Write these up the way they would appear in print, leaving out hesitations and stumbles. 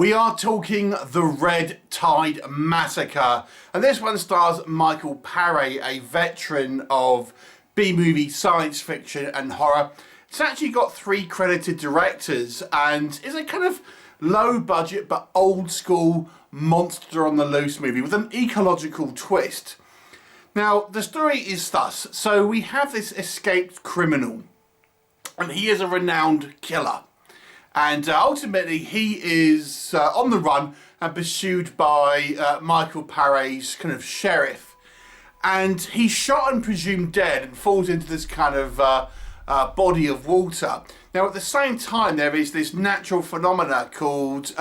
We are talking The Red Tide Massacre, and this one stars Michael Paré, a veteran of B-movie science fiction and horror. It's actually got 3 credited directors and is a kind of low budget but old school monster on the loose movie with an ecological twist. Now the story is thus: so we have this escaped criminal and he is a renowned killer. And ultimately he is on the run and pursued by Michael Paré's kind of sheriff. And he's shot and presumed dead and falls into this kind of body of water. Now at the same time there is this natural phenomena called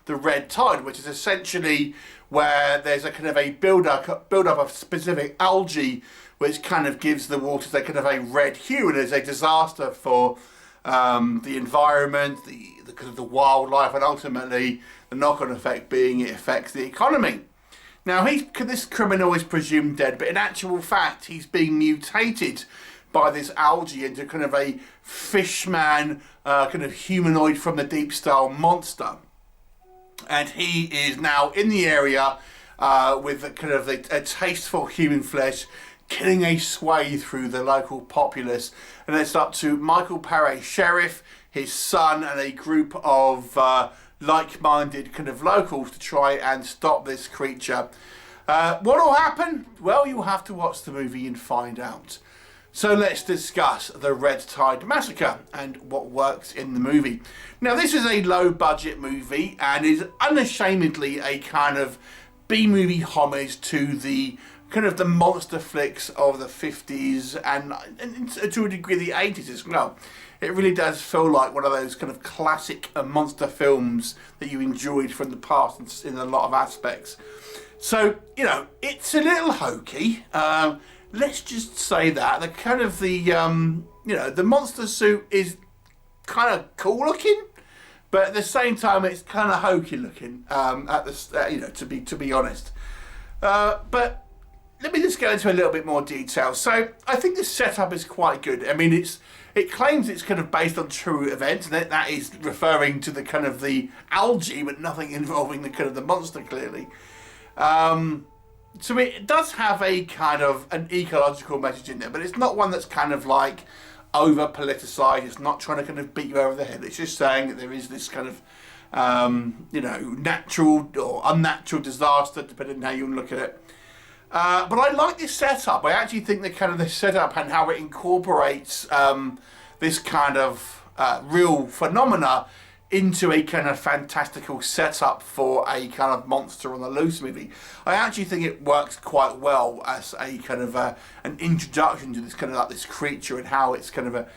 the red tide, which is essentially where there's a kind of a build-up of specific algae which kind of gives the waters a kind of a red hue, and is a disaster for the environment, the wildlife, and ultimately the knock-on effect being it affects the economy. Now this criminal is presumed dead, but in actual fact he's being mutated by this algae into kind of a Fishman, kind of humanoid from the deep style monster. And he is now in the area with a taste for human flesh, killing a sway through the local populace. And it's up to Michael Paré, sheriff, his son, and a group of like-minded kind of locals to try and stop this creature. What will happen? Well, you'll have to watch the movie and find out. So let's discuss The Red Tide Massacre and what works in the movie. Now this is a low-budget movie and is unashamedly a kind of B-movie homage to the kind of the monster flicks of the 50s and to a degree the 80s as well. It really does feel like one of those kind of classic monster films that you enjoyed from the past in a lot of aspects. So, you know, it's a little hokey. Let's just say that the kind of the monster suit is kind of cool looking, but at the same time it's kind of hokey looking. To be honest. But let me just go into a little bit more detail. So I think the setup is quite good. I mean, it claims it's kind of based on true events, and that is referring to the kind of the algae, but nothing involving the kind of the monster clearly. So it does have a kind of an ecological message in there, but it's not one that's kind of like over politicized. It's not trying to kind of beat you over the head. It's just saying that there is this kind of natural or unnatural disaster, depending on how you look at it. But I like this setup. I actually think the kind of the setup and how it incorporates this kind of real phenomena into a kind of fantastical setup for a kind of monster on the loose movie. I actually think it works quite well as a kind of an introduction to this kind of like this creature and how it's kind of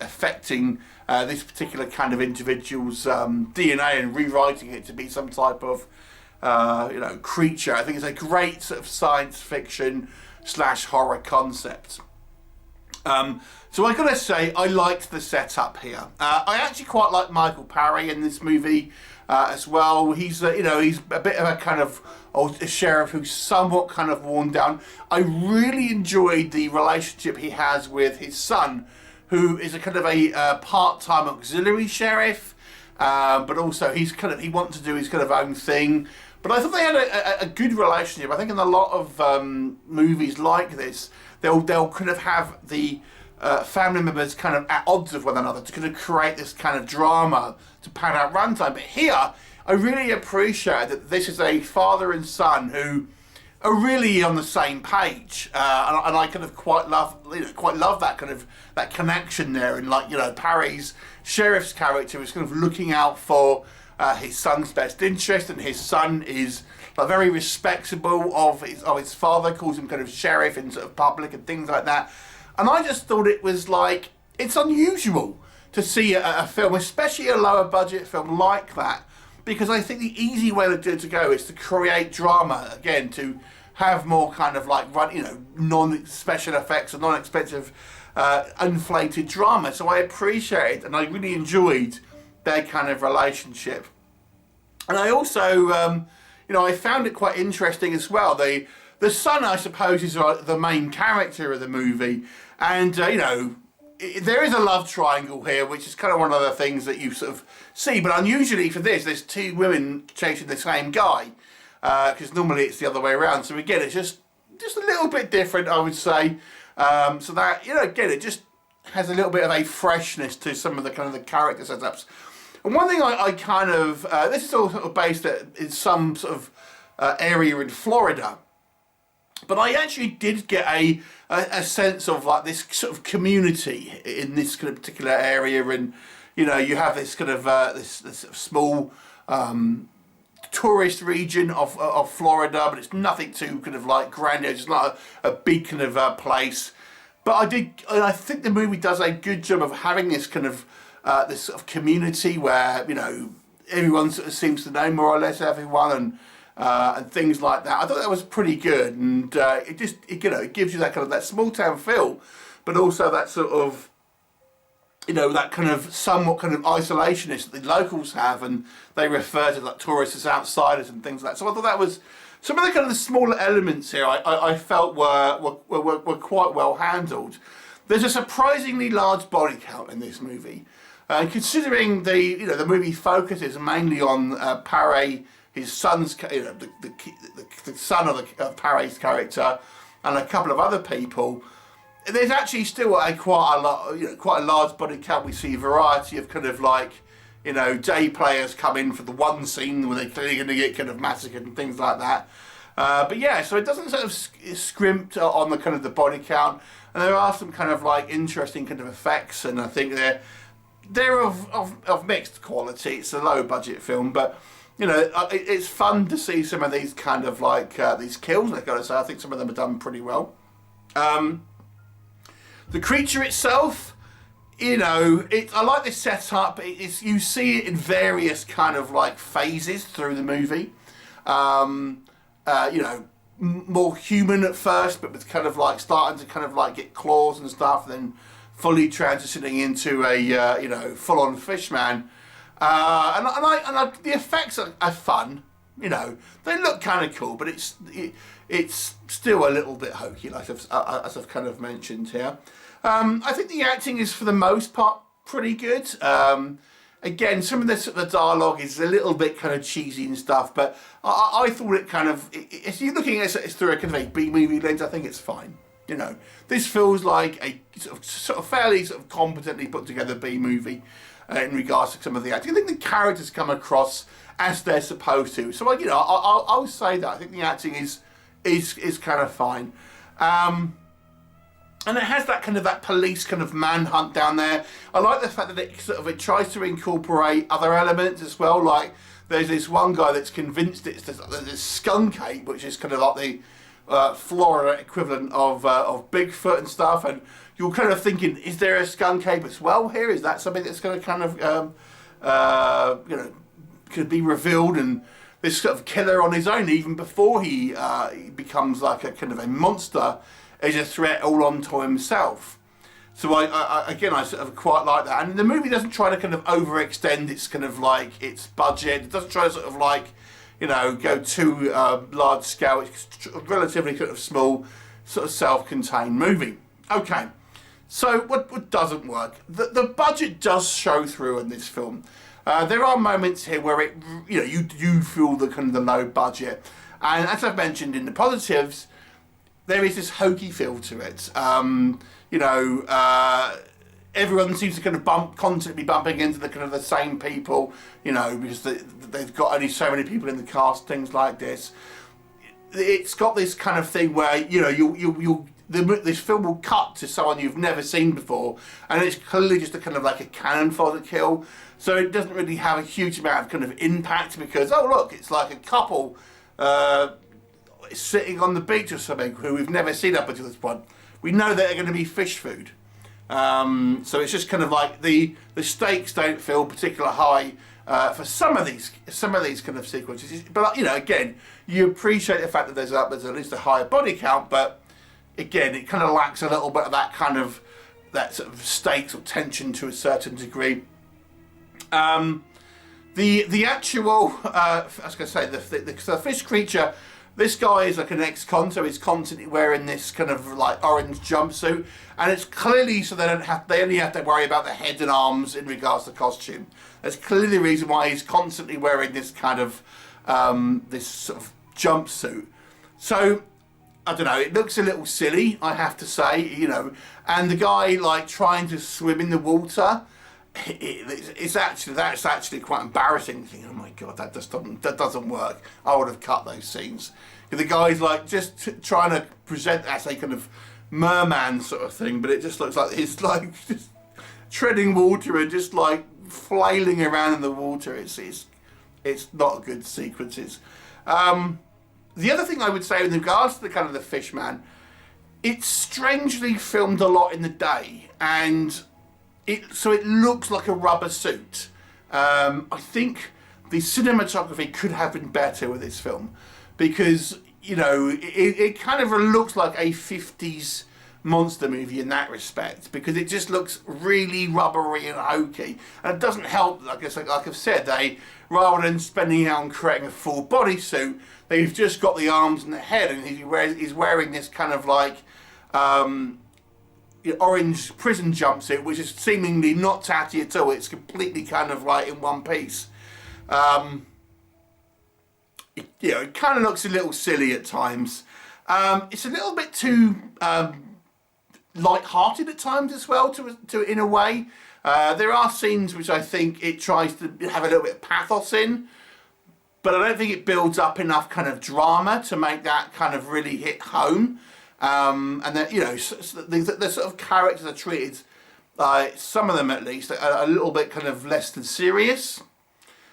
affecting this particular kind of individual's DNA and rewriting it to be some type of creature. I think it's a great sort of science fiction / horror concept. So I gotta say, I liked the setup here. I actually quite like Michael Paré in this movie as well. He's he's a bit of a kind of a sheriff who's somewhat kind of worn down. I really enjoyed the relationship he has with his son, who is a kind of a part-time auxiliary sheriff, but also he wants to do his kind of own thing. But I thought they had a good relationship. I think in a lot of movies like this, they'll kind of have the family members kind of at odds with one another to kind of create this kind of drama to pad out runtime. But here, I really appreciate that this is a father and son who are really on the same page, and I kind of quite love that kind of that connection there. And Paré's sheriff's character is kind of looking out for his son's best interest, and his son is very respectable of his father, calls him kind of sheriff in sort of public and things like that. And I just thought it was it's unusual to see a film, especially a lower budget film like that, because I think the easy way to go is to create drama, again, to have more kind of non-special effects or non-expensive inflated drama. So I appreciate it, and I really enjoyed their kind of relationship. And I also, I found it quite interesting as well. The son, I suppose, is the main character of the movie, and there is a love triangle here, which is kind of one of the things that you sort of see. But unusually for this, there's two women chasing the same guy, because normally it's the other way around. So again, it's just a little bit different, I would say. So that, you know, again, it just has a little bit of a freshness to some of the kind of the character setups. And one thing I kind of, this is all sort of based in some sort of area in Florida. But I actually did get a sense of like this sort of community in this kind of particular area, and you know, you have this kind of this sort of small tourist region of Florida, but it's nothing too kind of like grandiose. It's not a big kind of place. But I think the movie does a good job of having this kind of this sort of community where, you know, everyone sort of seems to know more or less everyone, and things like that. I thought that was pretty good, and you know, it gives you that kind of that small town feel, but also that sort of, you know, that kind of somewhat kind of isolationist that the locals have, and they refer to like tourists as outsiders and things like that. So I thought that was some of the kind of the smaller elements here. I felt were quite well handled. There's a surprisingly large body count in this movie, and considering the movie focuses mainly on Paré, his son's, you know, the son of Paré's character, and a couple of other people. There's actually still quite a large body count. We see a variety of kind of like, you know, day players come in for the one scene where they're clearly going to get kind of massacred and things like that. But yeah, so it doesn't sort of scrimp on the kind of the body count, and there are some kind of like interesting kind of effects, and I think they're of mixed quality. It's a low budget film, but you know, it's fun to see some of these kind of like these kills. I've got to say, I think some of them are done pretty well. The creature itself, you know, I like this setup. You see it in various kind of like phases through the movie. You know, more human at first, but with kind of like starting to kind of like get claws and stuff, and then fully transitioning into a you know, full-on Fishman. And the effects are fun. You know, they look kind of cool, but it's still a little bit hokey, like as I've kind of mentioned here. I think the acting is for the most part pretty good. Again, some of the dialogue is a little bit kind of cheesy and stuff, but I thought it kind of, if you're looking at it through a kind of a B-movie lens, I think it's fine. You know, this feels like a sort of fairly sort of competently put together B-movie in regards to some of the acting. I think the characters come across as they're supposed to. So, you know, I'll say that I think the acting is kind of fine. And it has that kind of that police kind of manhunt down there. I like the fact that it tries to incorporate other elements as well. Like there's this one guy that's convinced it's this skunk ape, which is kind of like the Florida equivalent of Bigfoot and stuff. And you're kind of thinking, is there a skunk ape as well here? Is that something that's going to kind of you know, could be revealed? And this sort of killer on his own, even before he becomes like a kind of a monster, is a threat all onto himself. So I sort of quite like that. And the movie doesn't try to kind of overextend its kind of like its budget. It doesn't try to sort of like, you know, go too large scale. It's a relatively sort of small, sort of self-contained movie. Okay, so what doesn't work? The budget does show through in this film. There are moments here where it, you know, you do feel the kind of the low budget. And as I've mentioned in the positives, there is this hokey feel to it. You know, everyone seems to kind of constantly bumping into the kind of the same people, you know, because they've got only so many people in the cast, things like this. It's got this kind of thing where, you know, this film will cut to someone you've never seen before, and it's clearly just a kind of like a cannon fodder kill. So it doesn't really have a huge amount of kind of impact because, oh look, it's like a couple sitting on the beach or something who we've never seen up until this point. We know that they're going to be fish food. So it's just kind of like the stakes don't feel particularly high for some of these kind of sequences. But you know, again, you appreciate the fact that there's at least a higher body count, but again, it kind of lacks a little bit of that kind of that sort of stakes or tension to a certain degree. The actual I was going to say the fish creature This guy is like an ex-con, so he's constantly wearing this kind of like orange jumpsuit, and it's clearly so they only have to worry about the head and arms in regards to costume. That's clearly the reason why he's constantly wearing this kind of this sort of jumpsuit. So I don't know, it looks a little silly, I have to say, you know, and the guy like trying to swim in the water, that's actually quite embarrassing. Thinking, oh my god, that doesn't work. I would have cut those scenes. The guy's like just trying to present as a kind of merman sort of thing, but it just looks like he's like just treading water and just like flailing around in the water. It's not good sequences. The other thing I would say in regards to the kind of the Fishman, it's strangely filmed a lot in the day, and so it looks like a rubber suit. I think the cinematography could have been better with this film, because, you know, it kind of looks like a 50s monster movie in that respect, because it just looks really rubbery and hokey, and it doesn't help, like I've said, they, rather than spending out on creating a full bodysuit, they've just got the arms and the head, and he's wearing this kind of like orange prison jumpsuit, which is seemingly not tatty at all. It's completely kind of like in one piece. It kind of looks a little silly at times. It's a little bit too light-hearted at times as well, to in a way. There are scenes which I think it tries to have a little bit of pathos in, but I don't think it builds up enough kind of drama to make that kind of really hit home. And that, you know, the sort of characters are treated, some of them at least, are a little bit kind of less than serious.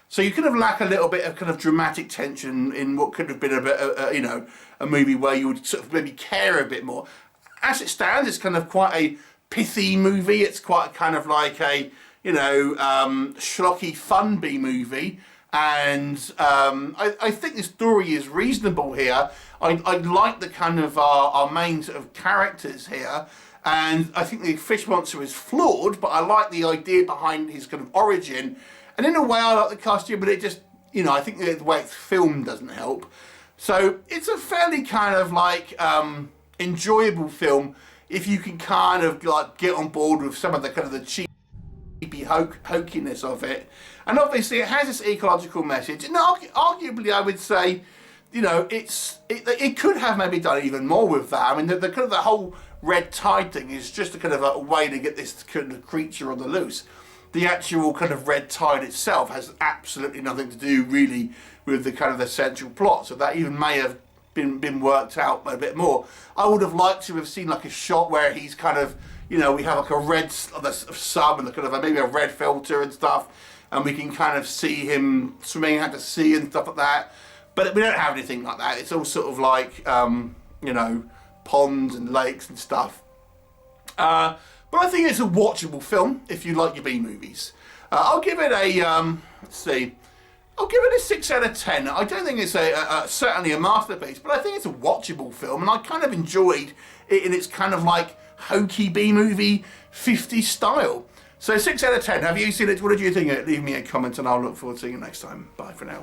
So you kind of lack a little bit of kind of dramatic tension in what could have been a bit, you know, a movie where you would sort of maybe care a bit more. As it stands, it's kind of quite a pithy movie. It's quite kind of like a, you know, schlocky fun B movie. And I think the story is reasonable here. I like the kind of our main sort of characters here, and I think the fish monster is flawed, but I like the idea behind his kind of origin. And in a way I like the costume, but it just, you know, I think the way it's filmed doesn't help. So it's a fairly kind of like enjoyable film if you can kind of like get on board with some of the kind of the cheapy hokiness of it. And obviously it has this ecological message, and arguably I would say, you know, it could have maybe done even more with that. I mean, the kind of the whole red tide thing is just a kind of a way to get this kind of creature on the loose. The actual kind of red tide itself has absolutely nothing to do really with the kind of the central plot, so that even may have been worked out a bit more. I would have liked to have seen like a shot where he's kind of, you know, we have like a red sub and kind of maybe a red filter and stuff, and we can kind of see him swimming out to sea and stuff like that. But we don't have anything like that. It's all sort of like, you know, ponds and lakes and stuff. But I think it's a watchable film if you like your B movies. I'll give it a, let's see, I'll give it a 6 out of 10. I don't think it's certainly a masterpiece, but I think it's a watchable film, and I kind of enjoyed it in its kind of like hokey B movie 50s style. So 6 out of 10. Have you seen it? What did you think of it? Leave me a comment and I'll look forward to seeing you next time. Bye for now.